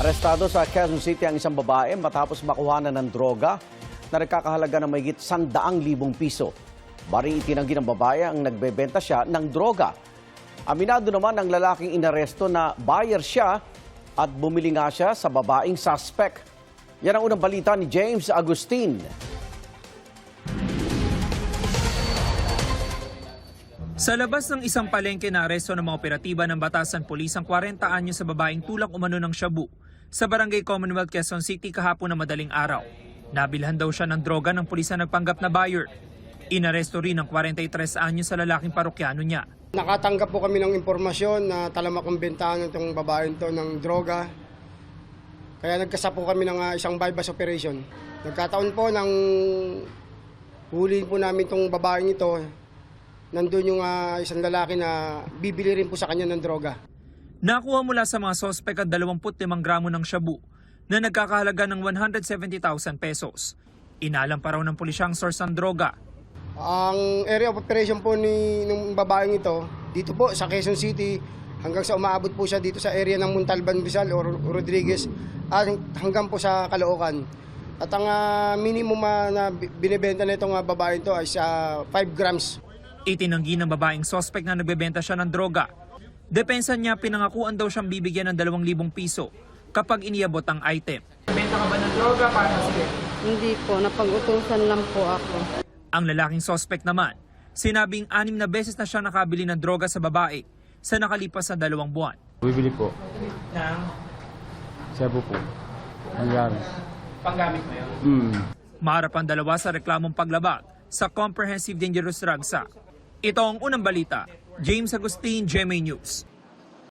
Arestado sa Quezon City ang isang babae matapos makuhanan ng droga na nagkakahalaga ng mahigit 100,000 piso. Bari itinanggi ng babae ang nagbebenta siya ng droga. Aminado naman ang lalaking inaresto na buyer siya at bumili nga siya sa babaeng suspect. Yan ang unang balita ni James Agustin. Sa labas ng isang palengke na aresto ng mga operatiba ng Batasan Pulis ang 40 anyo sa babaeng tulak umano ng shabu sa Barangay Commonwealth, Quezon City kahapon na madaling araw. Nabilhan daw siya ng droga ng pulis na nagpanggap na buyer. Inaresto rin ng 43 anyo sa lalaking parokyano niya. Nakatanggap po kami ng impormasyon na talamak ang bentahan ng babaeng to ng droga. Kaya nagkasa po kami ng isang bypass operation. Nagkataon po nang huliin po namin itong babaeng ito. Nandun yung isang lalaki na bibili rin po sa kanya ng droga. Nakuha mula sa mga sospek at 25 gramo ng shabu na nagkakahalaga ng 170,000 pesos. Inalam pa raw ng pulisya ang source ng droga. Ang area of operation po ng babaeng ito, dito po sa Quezon City, hanggang sa umaabot po siya dito sa area ng Montalban, Rizal o Rodriguez, at hanggang po sa Caloocan. At ang minimum na binibenta na itong babaeng ito ay sa 5 grams. Itinanggi ng babaeng sospek na nagbebenta siya ng droga. Depensa niya, pinangakuan daw siyang bibigyan ng 2,000 piso kapag iniabot ang item. Benta ka ba ng droga para sige? Hindi po, napag-utusan lang po ako. Ang lalaking sospek naman, sinabing 6 na beses na siya nakabili ng droga sa babae sa nakalipas na 2 buwan. Bibili po. Nang Cebu po. Nangyari. panggamit mo yun? Maharap ang dalawa sa reklamong paglabag sa Comprehensive Dangerous Drugs Act. Ito ang unang balita. James Agustin, GMA News.